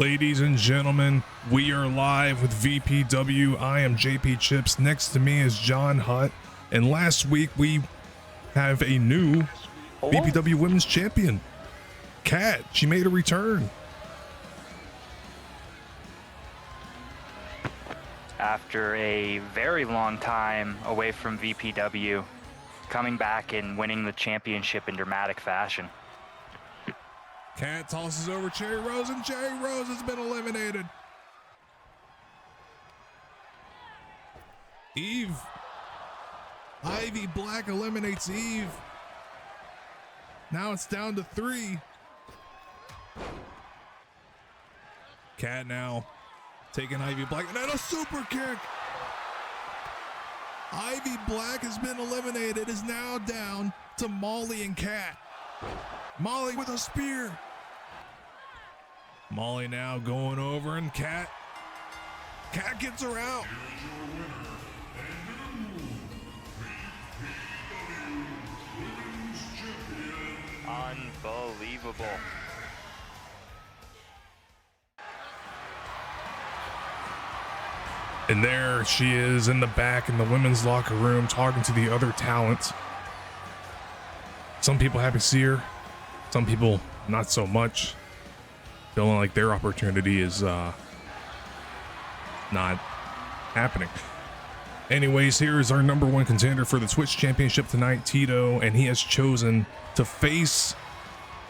Ladies and gentlemen, we are live with VPW. I am JP Chips. Next to me is John Hutt. And last week we have a new VPW Women's Champion, Kat. She made a return. After a very long time away from VPW, coming back and winning the championship in dramatic fashion. Kat tosses over Cherry Rose, and Cherry Rose has been eliminated. Eve. Ivy Black eliminates Eve. Now it's down to 3. Kat now taking Ivy Black, and then a super kick. Ivy Black has been eliminated, is now down to Molly and Kat. Molly with a spear. Molly now going over, and Kat gets her out. Unbelievable. And there she is in the back in the women's locker room talking to the other talent. Some people happy to see her, some people not so much, feeling like their opportunity is not happening. Anyways, here is our number one contender for the Twitch Championship tonight, Tito, and he has chosen to face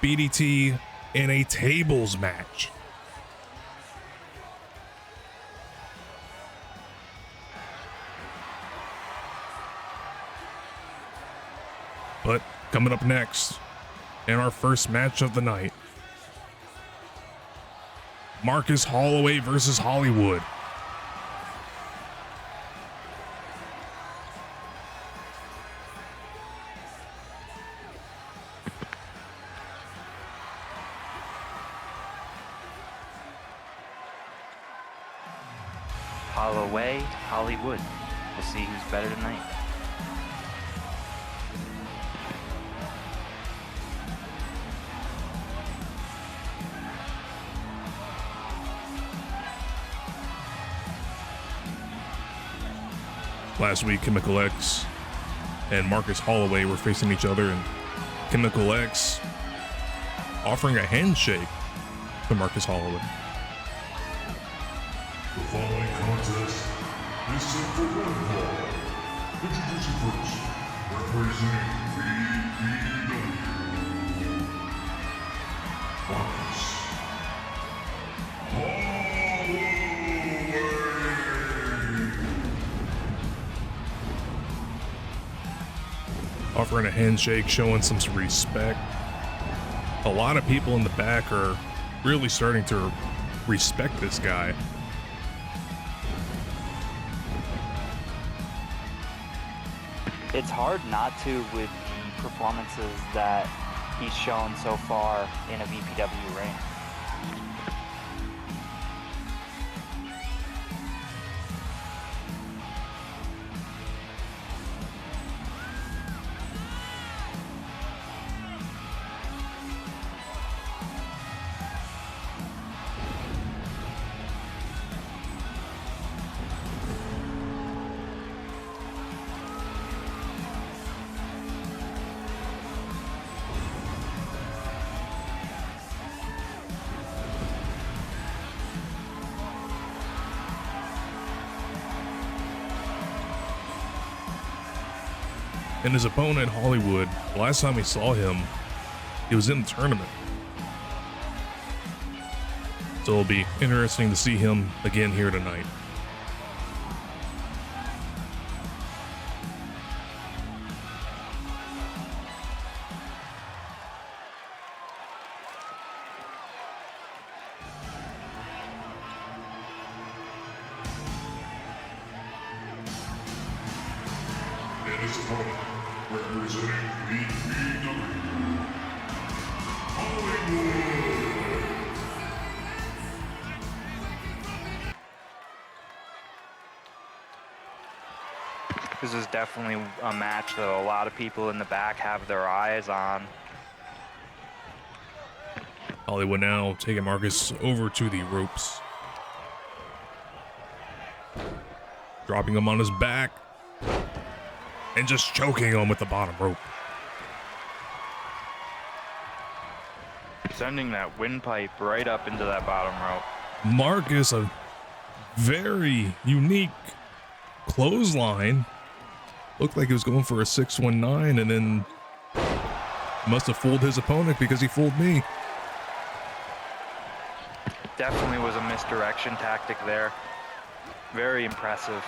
BDT in a tables match. But coming up next, in our first match of the night, Marcus Holloway versus Hollywood. Holloway, Hollywood. We'll see who's better tonight. Last week, Chemical X and Marcus Holloway were facing each other, and Chemical X offering a handshake to Marcus Holloway. The following contest is set for one fall. Introducing first, representing VPW, Marcus Holloway. Offering a handshake, showing some respect. A lot of people in the back are really starting to respect this guy. It's hard not to with the performances that he's shown so far in a VPW ring. And his opponent, Hollywood, the last time we saw him, he was in the tournament. So it'll be interesting to see him again here tonight. And his opponent, representing VPW, Hollywood. This is definitely a match that a lot of people in the back have their eyes on. Hollywood now taking Marcus over to the ropes. Dropping him on his back. And just choking him with the bottom rope. Sending that windpipe right up into that bottom rope. Marcus, a very unique clothesline. Looked like he was going for a 619 and then must have fooled his opponent because he fooled me. Definitely was a misdirection tactic there. Very impressive.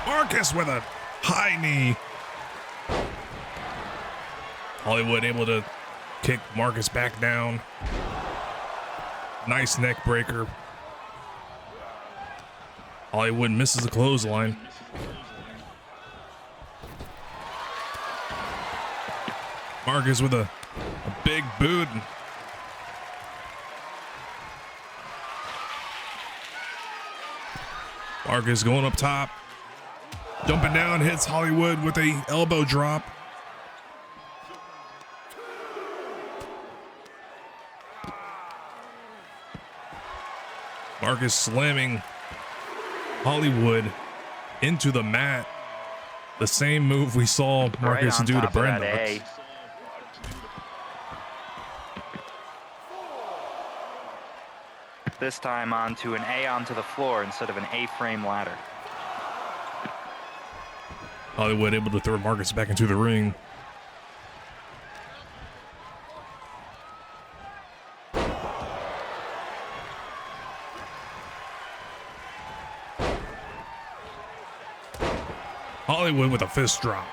Marcus with a high knee. Hollywood able to kick Marcus back down. Nice neck breaker. Hollywood misses the clothesline. Marcus with a big boot. Marcus going up top. Jumping down, hits Hollywood with a elbow drop. Marcus slamming Hollywood into the mat. The same move we saw Marcus right do to Brenda. Brenda. This time onto an A onto the floor instead of an A-frame ladder. Hollywood able to throw Marcus back into the ring. Hollywood with a fist drop.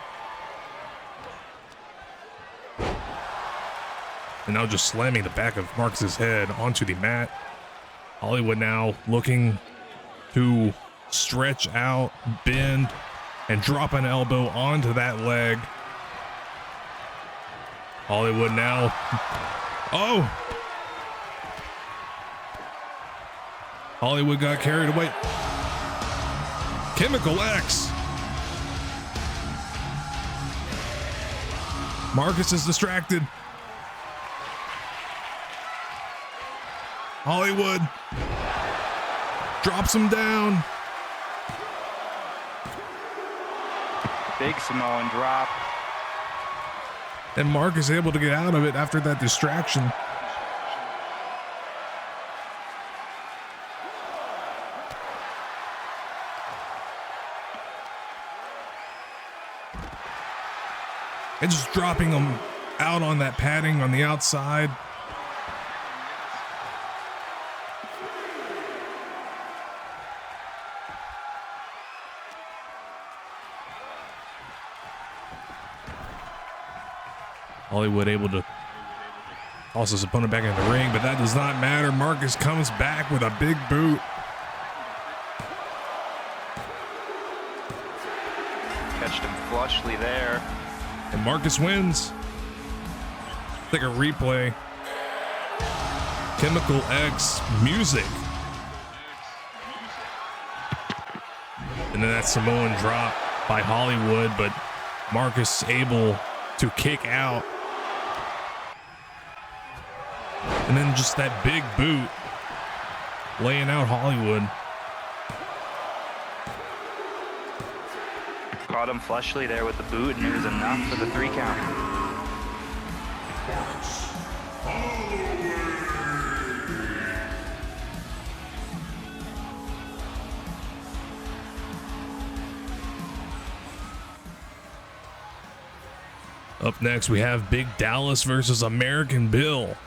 And now just slamming the back of Marcus's head onto the mat. Hollywood now looking to stretch out, bend, and drop an elbow onto that leg. Hollywood now. Oh! Hollywood got carried away. Chemical X. Marcus is distracted. Hollywood drops him down. Big Samoan drop. And Marcus able to get out of it after that distraction. And just dropping him out on that padding on the outside. Hollywood able to toss his opponent back in the ring, but that does not matter. Marcus comes back with a big boot. Catched him flushly there. And Marcus wins. Take a replay. Chemical X music. And then that Samoan drop by Hollywood, but Marcus able to kick out. And then just that big boot laying out Hollywood. Caught him flushly there with the boot, and it was enough for the 3 count. Up next, we have Big Dallas versus American Bill.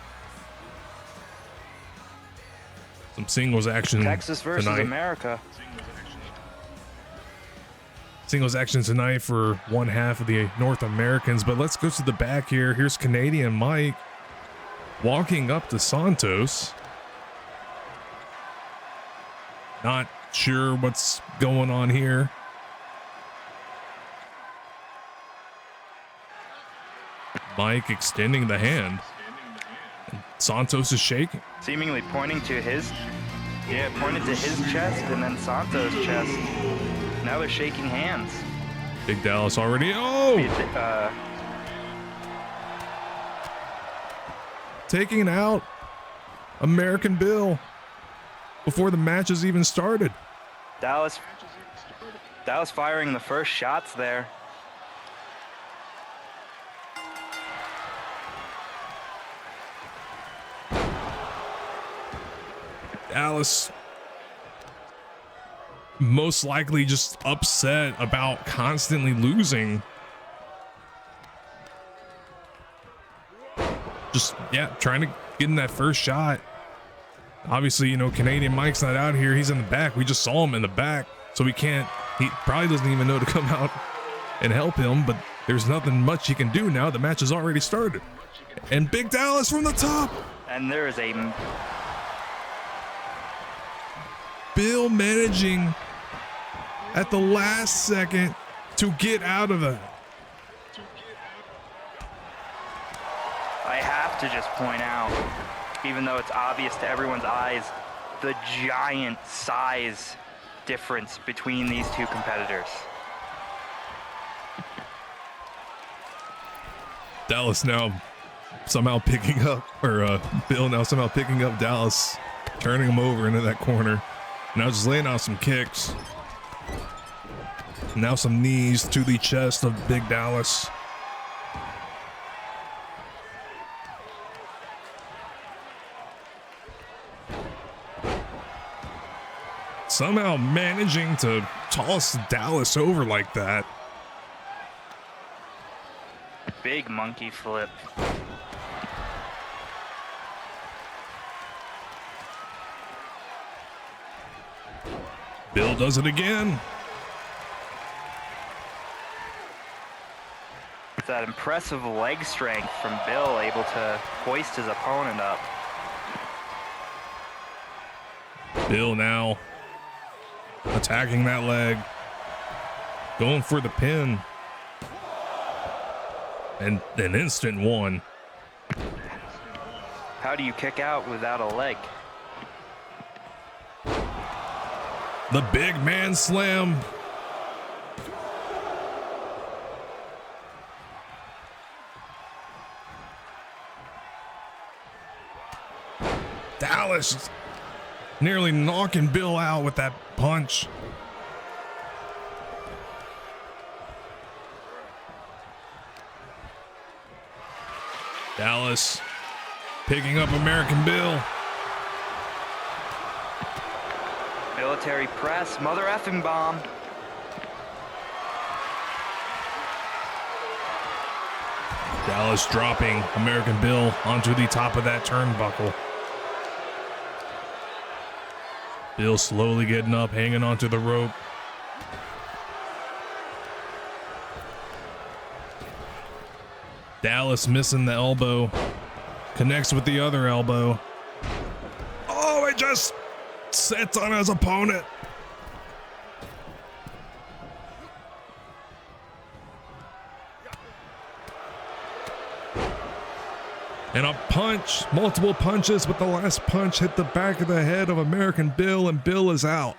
Some singles action Texas versus tonight. America. Singles action tonight for one half of the North Americans, but let's go to the back here. Here's Canadian Mike walking up to Santos. Not sure what's going on here. Mike extending the hand. Santos is shaking. Seemingly pointing to his, pointed to his chest and then Santos' chest. Now they're shaking hands. Big Dallas already. Oh! taking out American Bill before the match has even started. Dallas firing the first shots there. Dallas most likely just upset about constantly losing. Just, yeah, trying to get in that first shot. Obviously, you know, Canadian Mike's not out here. He's in the back. We just saw him in the back. So he probably doesn't even know to come out and help him, but there's nothing much he can do now. The match has already started. And Big Dallas from the top. And there is a Bill managing at the last second to get out of it. I have to just point out, even though it's obvious to everyone's eyes, the giant size difference between these two competitors. Dallas now somehow picking up, or Bill now somehow picking up Dallas, turning him over into that corner. Now just laying out some kicks. Now some knees to the chest of Big Dallas. Somehow managing to toss Dallas over like that. Big monkey flip. Bill does it again. That impressive leg strength from Bill, able to hoist his opponent up. Bill now attacking that leg, going for the pin, and an instant one. How do you kick out without a leg? The big man slam. Dallas nearly knocking Bill out with that punch. Dallas picking up American Bill. Military press, mother effing bomb. Dallas dropping American Bill onto the top of that turnbuckle. Bill slowly getting up, hanging onto the rope. Dallas missing the elbow. Connects with the other elbow. Oh, it just sits on his opponent. And a punch, multiple punches, but the last punch hit the back of the head of American Bill, and Bill is out.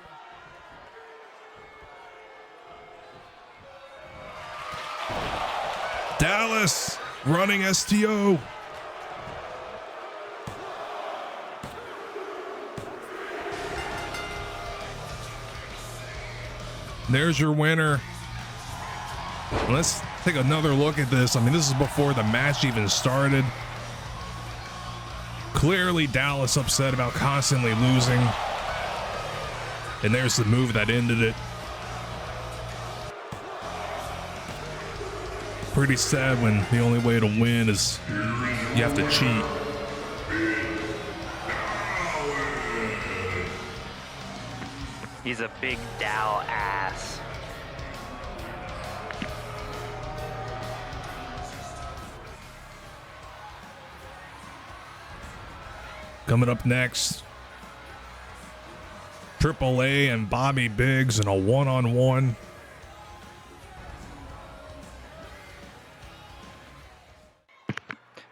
Dallas running STO. There's your winner. Let's take another look at this. I mean, this is before the match even started. Clearly Dallas upset about constantly losing. And there's the move that ended it. Pretty sad when the only way to win is you have to cheat. He's a big Dal ass. Coming up next, Triple A and Bobby Biggs in a one-on-one.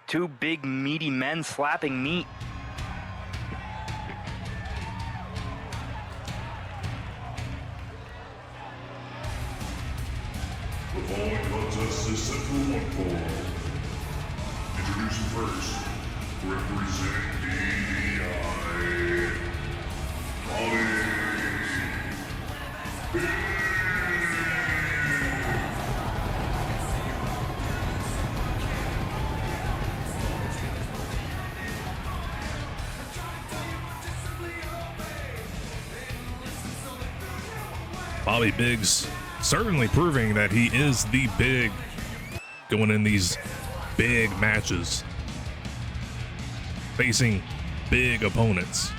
Two big meaty men slapping meat. The following contest is set for one fall. Introducing first, Representing DEI, Bobby Biggs certainly proving that he is the big going in these big matches, facing big opponents.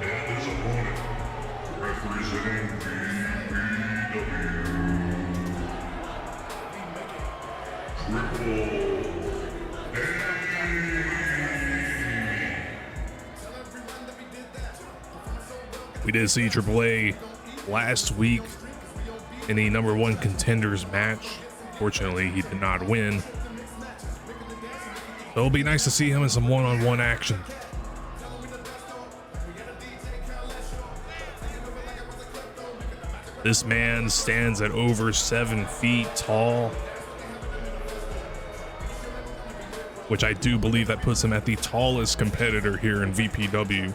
and his opponent, representing BBW, Triple We did see Triple A last week in the #1 Contenders match. Fortunately, he did not win. So it'll be nice to see him in some one-on-one action. This man stands at over 7 feet tall, which I do believe that puts him at the tallest competitor here in VPW.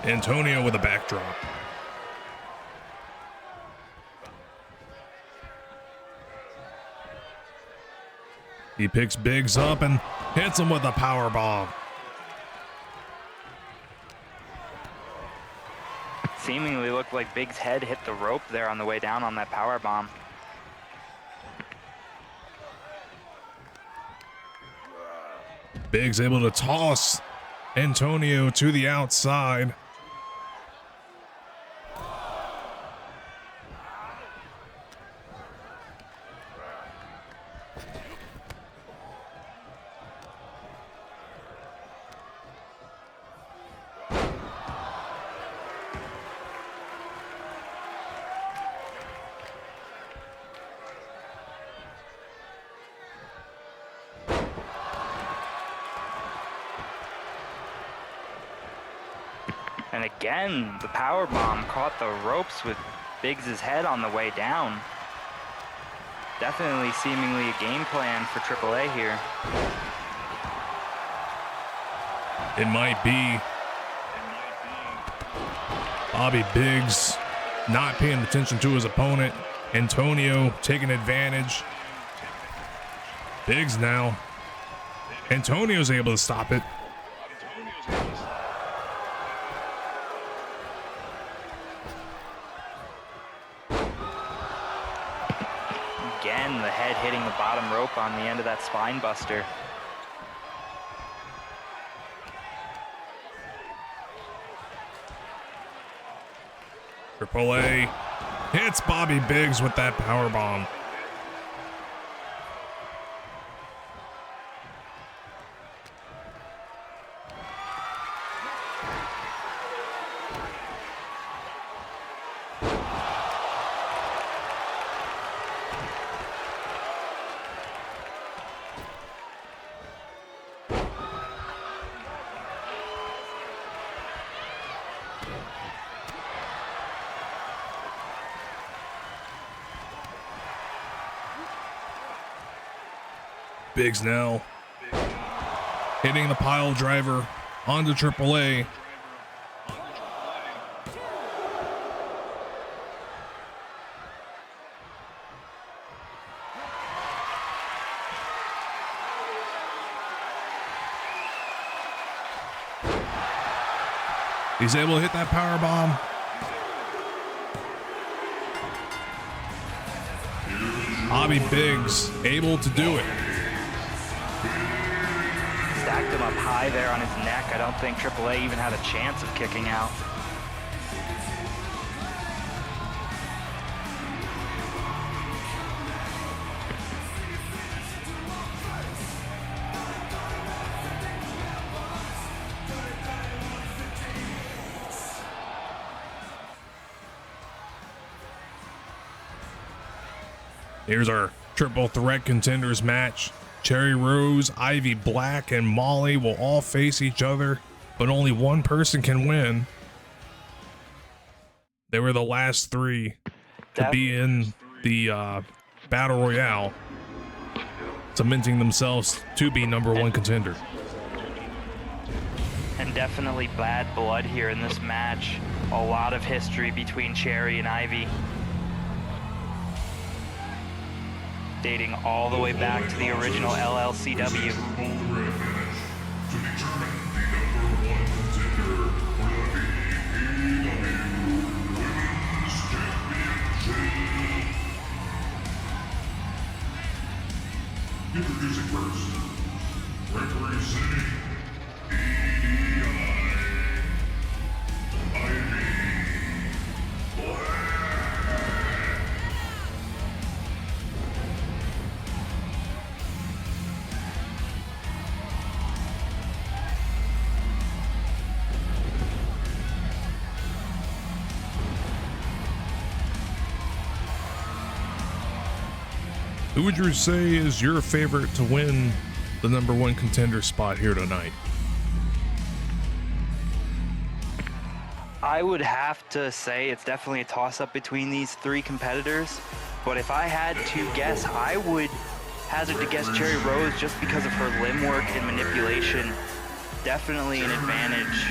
Antonio with a backdrop. He picks Biggs up and hits him with a power bomb. Seemingly looked like Biggs' head hit the rope there on the way down on that power bomb. Biggs able to toss Antonio to the outside. And again, the power bomb caught the ropes with Biggs' head on the way down. Definitely seemingly a game plan for AAA here. It might be. Bobby Biggs not paying attention to his opponent. Antonio taking advantage. Biggs now. Antonio's able to stop it. Again, the head hitting the bottom rope on the end of that spine buster. AAA hits Bobby Biggs with that power bomb. Biggs now hitting the pile driver onto AAA. He's able to hit that power bomb. Bobby Biggs able to do it. Stacked him up high there on his neck. I don't think AAA even had a chance of kicking out. Here's our triple threat contenders match. Cherry Rose, Ivy Black, and Molly will all face each other, but only one person can win. They were the last three to be in the Battle Royale, cementing themselves to be number one contender. And definitely bad blood here in this match. A lot of history between Cherry and Ivy, dating all the way back to the original LLCW. Introducing first, representing Who would you say is your favorite to win the number one contender spot here tonight? I would have to say it's definitely a toss-up between these three competitors, but if I had to guess, I would hazard to guess Cherry Rose just because of her limb work and manipulation. Definitely an advantage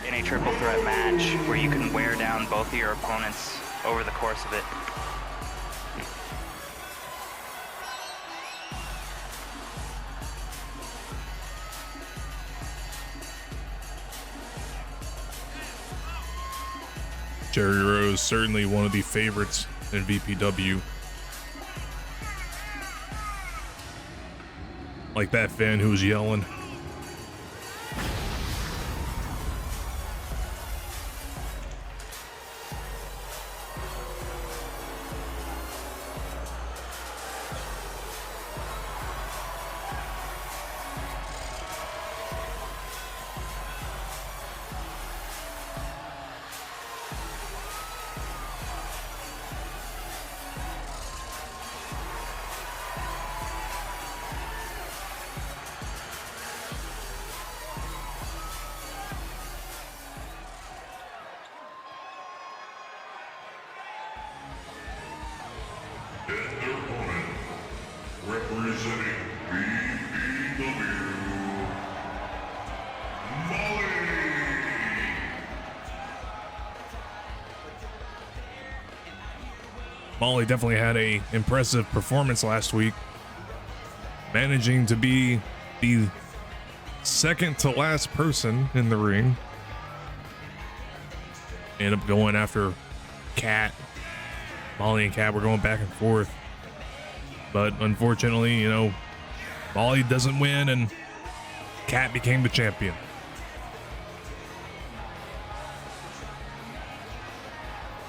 in a triple threat match where you can wear down both of your opponents over the course of it. Cherry Rose, certainly one of the favorites in VPW. Like that fan who was yelling. representing BPW, Molly. Molly definitely had a impressive performance last week, managing to be the second to last person in the ring. Ended up going after Kat. Molly and Kat were going back and forth, but unfortunately, you know, Molly doesn't win and Kat became the champion.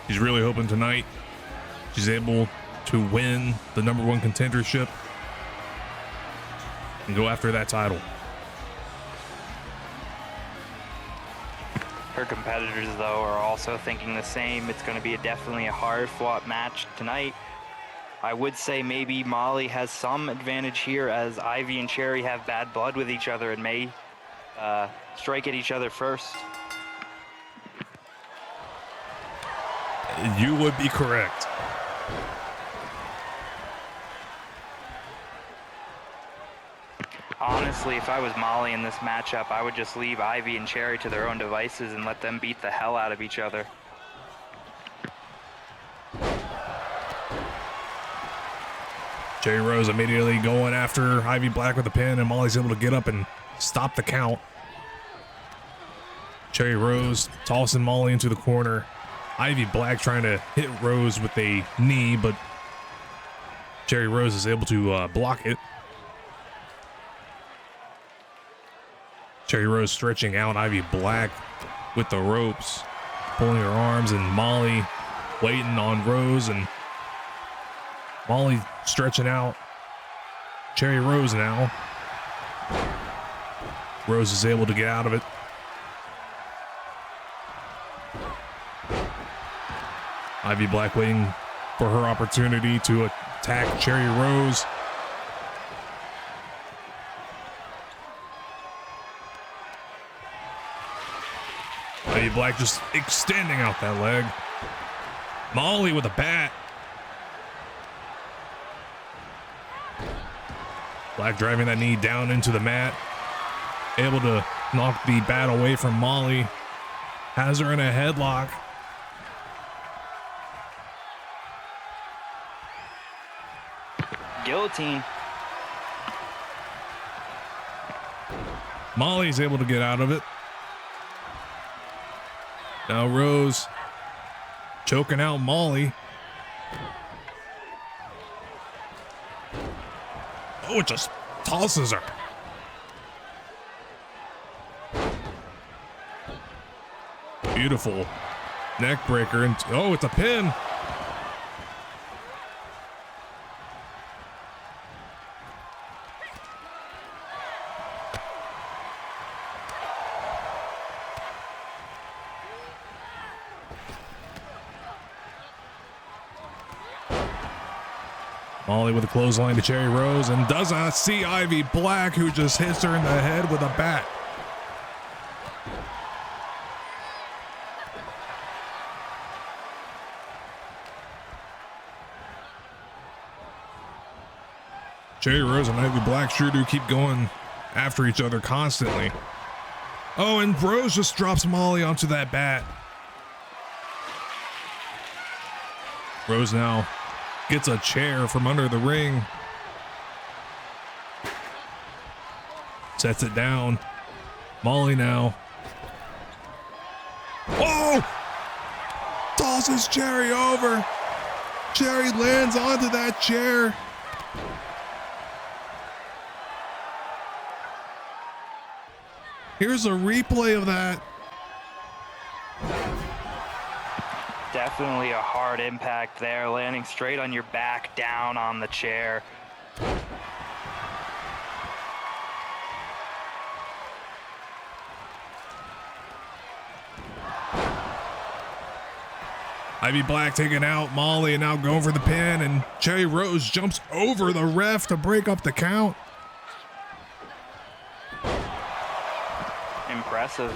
She's really hoping tonight she's able to win the #1 contendership and go after that title. Her competitors, though, are also thinking the same. It's going to be definitely a hard-fought match tonight. I would say maybe Molly has some advantage here, as Ivy and Cherry have bad blood with each other and may strike at each other first. You would be correct. Honestly, if I was Molly in this matchup, I would just leave Ivy and Cherry to their own devices and let them beat the hell out of each other. Cherry Rose immediately going after Ivy Black with the pin, and Molly's able to get up and stop the count. Cherry Rose tossing Molly into the corner. Ivy Black trying to hit Rose with a knee, but Cherry Rose is able to block it. Cherry Rose stretching out Ivy Black with the ropes, pulling her arms, and Molly waiting on Rose, and Molly stretching out Cherry Rose now. Rose is able to get out of it. Ivy Black waiting for her opportunity to attack Cherry Rose. Ivy Black just extending out that leg. Molly with a bat. Black driving that knee down into the mat. Able to knock the bat away from Molly. Has her in a headlock. Guillotine. Molly's able to get out of it. Now Rose choking out Molly. Oh, it just tosses her. Beautiful neck breaker. And oh, it's a pin. Molly with a clothesline to Cherry Rose and does not see Ivy Black, who just hits her in the head with a bat. Cherry Rose and Ivy Black sure do keep going after each other constantly. Oh, and Rose just drops Molly onto that bat. Rose now gets a chair from under the ring. Sets it down. Molly now. Whoa! Tosses Cherry over. Cherry lands onto that chair. Here's a replay of that. Definitely a hard impact there, landing straight on your back, down on the chair. Ivy Black taking out Molly and now going for the pin, and Cherry Rose jumps over the ref to break up the count. Impressive.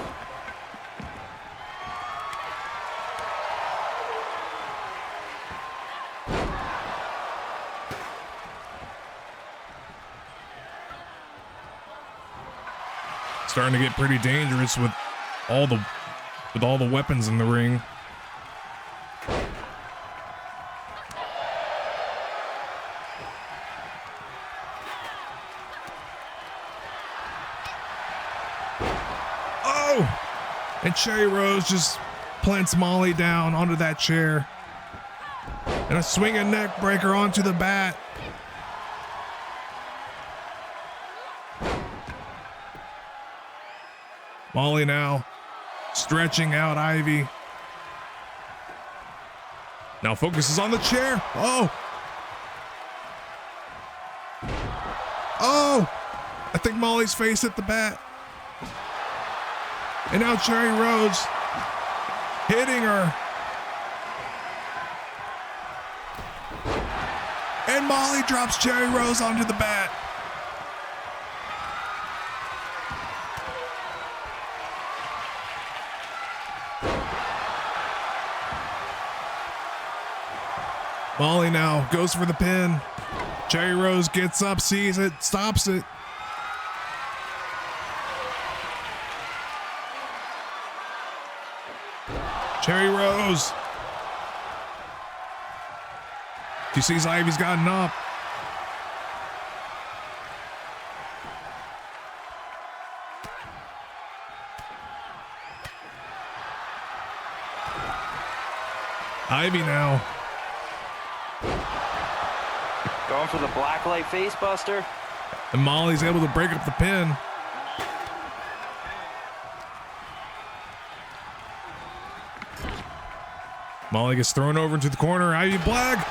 Starting to get pretty dangerous with all the weapons in the ring. Oh! And Cherry Rose just plants Molly down onto that chair. And a swinging neck breaker onto the bat. Molly now stretching out Ivy. Now focuses on the chair. Oh. Oh. I think Molly's face hit the bat. And now Cherry Rose hitting her. And Molly drops Cherry Rose onto the bat. Molly now goes for the pin. Cherry Rose gets up, sees it, stops it. Cherry Rose. She sees Ivy's gotten up. Ivy now. Going for the blacklight facebuster. And Molly's able to break up the pin. Molly gets thrown over into the corner. Ivy Black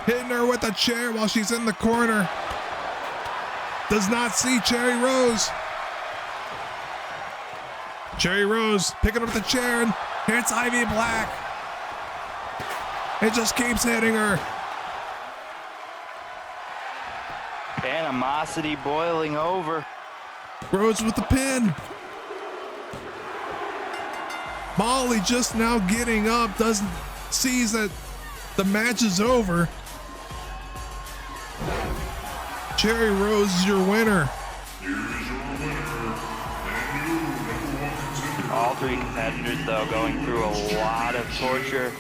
hitting her with a chair while she's in the corner. Does not see Cherry Rose. Cherry Rose picking up the chair and hits Ivy Black. It just keeps hitting her. Animosity boiling over. Rose with the pin. Molly just now getting up, sees that the match is over. Cherry Rose is your winner. All three competitors, though, going through a lot of torture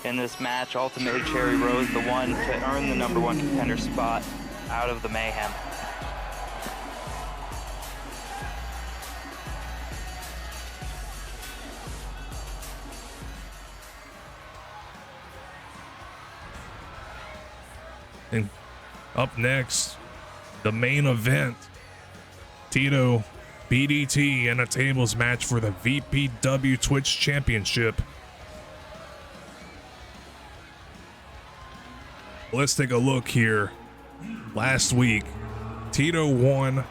in this match. Ultimately, Cherry Rose, the one to earn the #1 contender spot out of the mayhem. And up next, the main event. Tito, BDT, and a tables match for the VPW Twitch Championship. Let's take a look here. Last week, Tito won.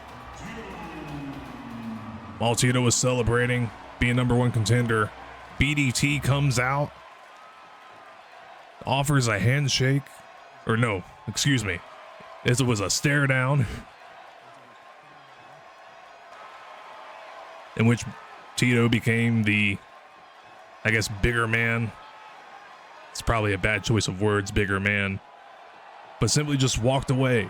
While Tito was celebrating being #1 contender, BDT comes out, offers a handshake, or no, excuse me. This was a stare down in which Tito became the, I guess, bigger man. It's probably a bad choice of words, bigger man, but simply just walked away.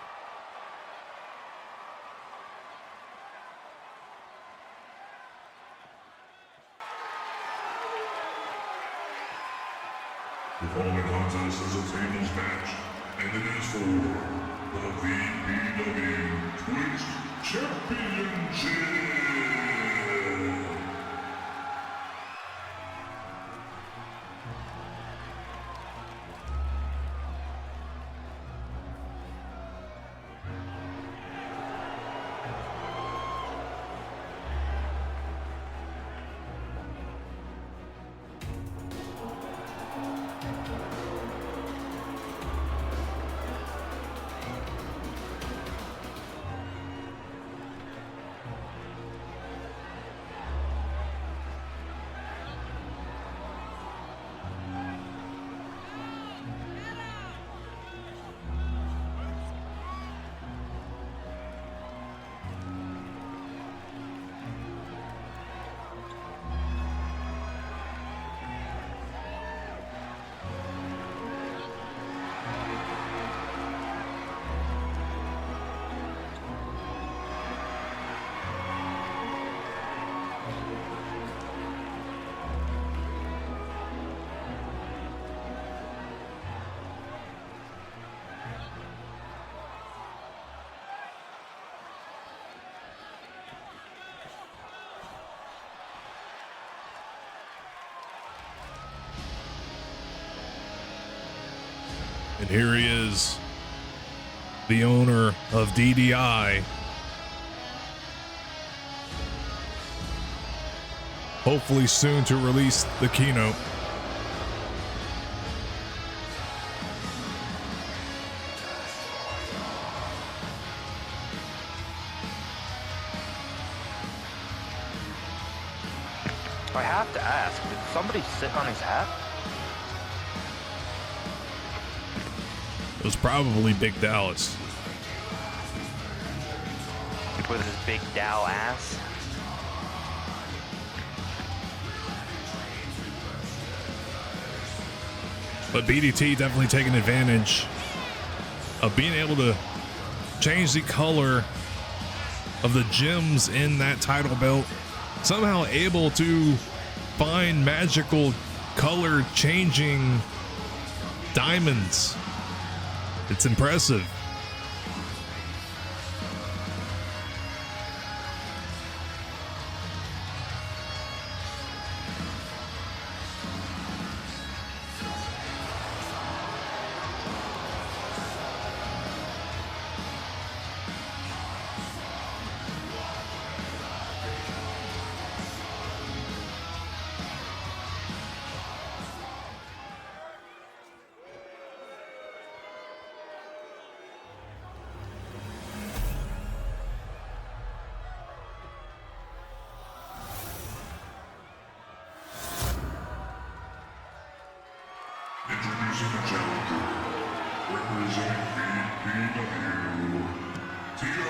The following contest is a tables match, and it is for the VPW Twitch Championship. And here he is, the owner of DDI. Hopefully soon to release the keynote. I have to ask, did somebody sit on his hat? It was probably Big Dallas. With his big Dow ass? But BDT definitely taking advantage of being able to change the color of the gems in that title belt. Somehow able to fine, magical, color changing diamonds. It's impressive. Introducing the challenger, representing BPW, Tito.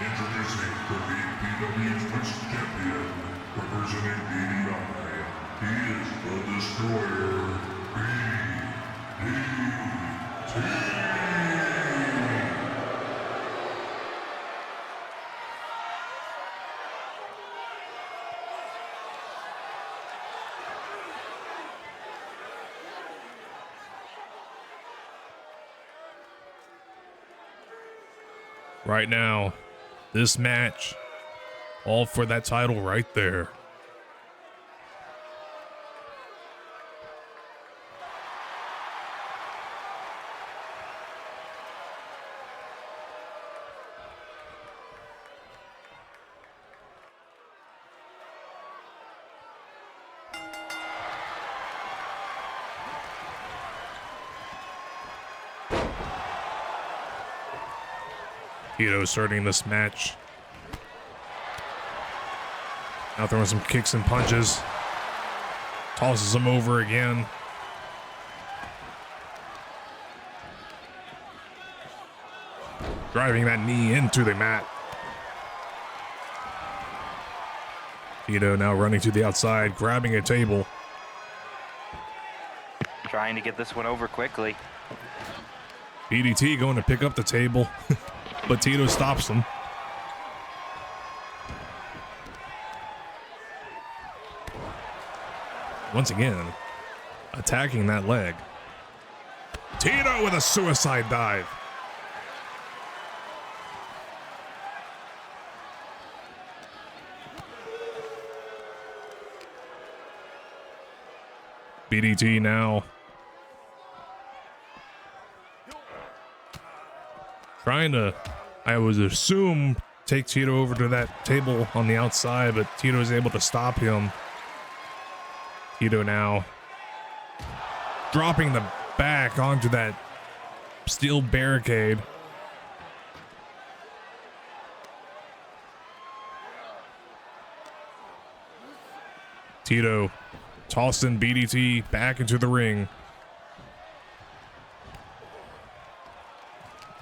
Introducing the BPW Twitch champion, representing BDI. He is the Destroyer, BDT. Right now, this match, all for that title right there. Tito starting this match. Now throwing some kicks and punches. Tosses him over again. Driving that knee into the mat. Tito now running to the outside, grabbing a table. Trying to get this one over quickly. BDT going to pick up the table, but Tito stops him. Once again, attacking that leg. Tito with a suicide dive. BDT now trying to, I would assume, take Tito over to that table on the outside, but Tito is able to stop him. Tito now dropping the back onto that steel barricade. Tito tossing BDT back into the ring.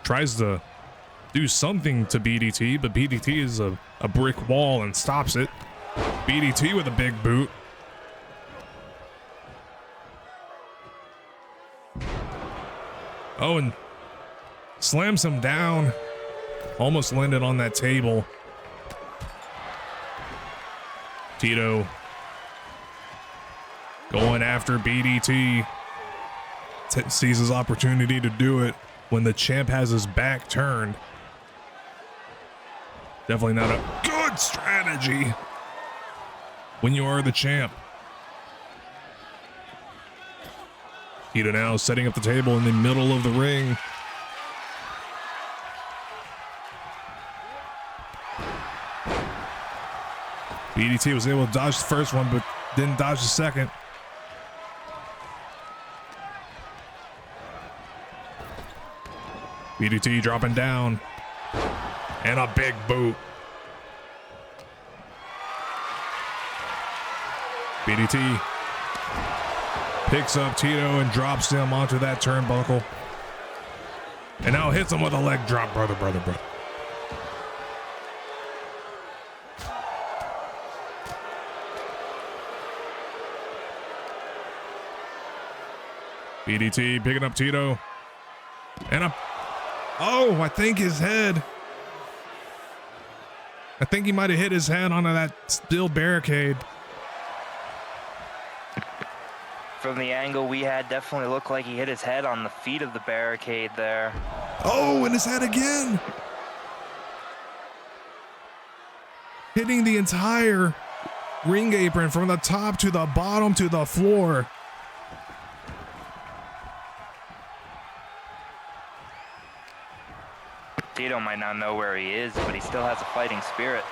Tries to do something to BDT, but BDT is a brick wall and stops it. BDT with a big boot. Oh, and slams him down. Almost landed on that table. Tito going after BDT. Sees his opportunity to do it when the champ has his back turned. Definitely not a good strategy when you are the champ. Tito now setting up the table in the middle of the ring. BDT was able to dodge the first one, but didn't dodge the second. BDT dropping down. And a big boot. BDT picks up Tito and drops him onto that turnbuckle. And now hits him with a leg drop, brother. BDT picking up Tito. And oh, I think his head. I think he might have hit his head onto that steel barricade. From the angle we had, definitely looked like he hit his head on the feet of the barricade there. Oh, and his head again. Hitting the entire ring apron from the top to the bottom to the floor. Tito might not know where he is, but he still has a fighting spirit.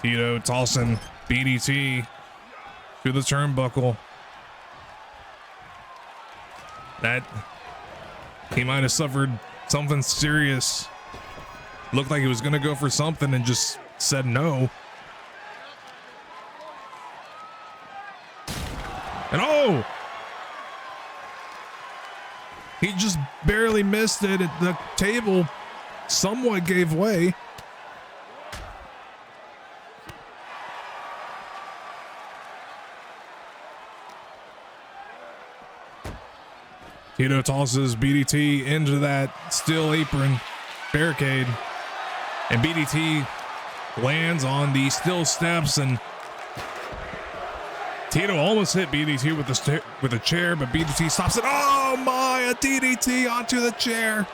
Tito tossing BDT to the turnbuckle. That he might have suffered something serious. Looked like he was going to go for something and just said no. And oh! He just barely missed it. The table somewhat gave way. Tito tosses BDT into that steel apron barricade, and BDT lands on the steel steps, and Tito almost hit BDT with a chair, but BDT stops it. Oh my, a DDT onto the chair.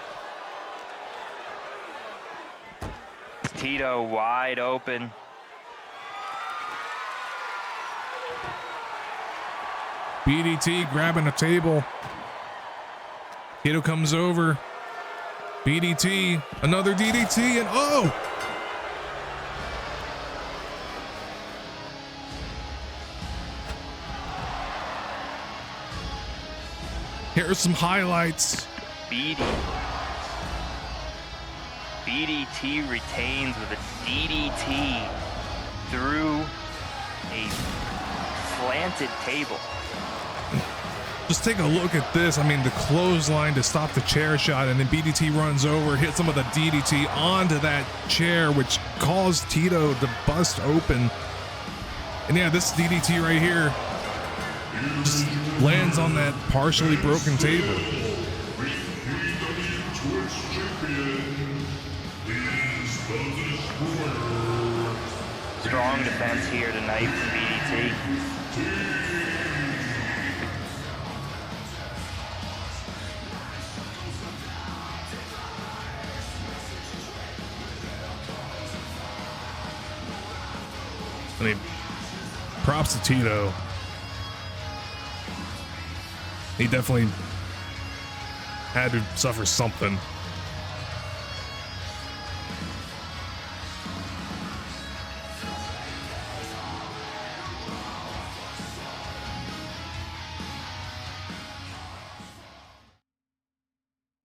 Tito wide open. BDT grabbing a table. Tito comes over. BDT, another DDT, and oh! Here's some highlights. BDT retains with a DDT through a slanted table. Just take a look at this. I mean, the clothesline to stop the chair shot, and then BDT runs over, hits him with a DDT onto that chair, which caused Tito to bust open. And yeah, this DDT right here just lands on that partially broken table. Strong defense here tonight from BDT. I mean, props to Tito. He definitely had to suffer something.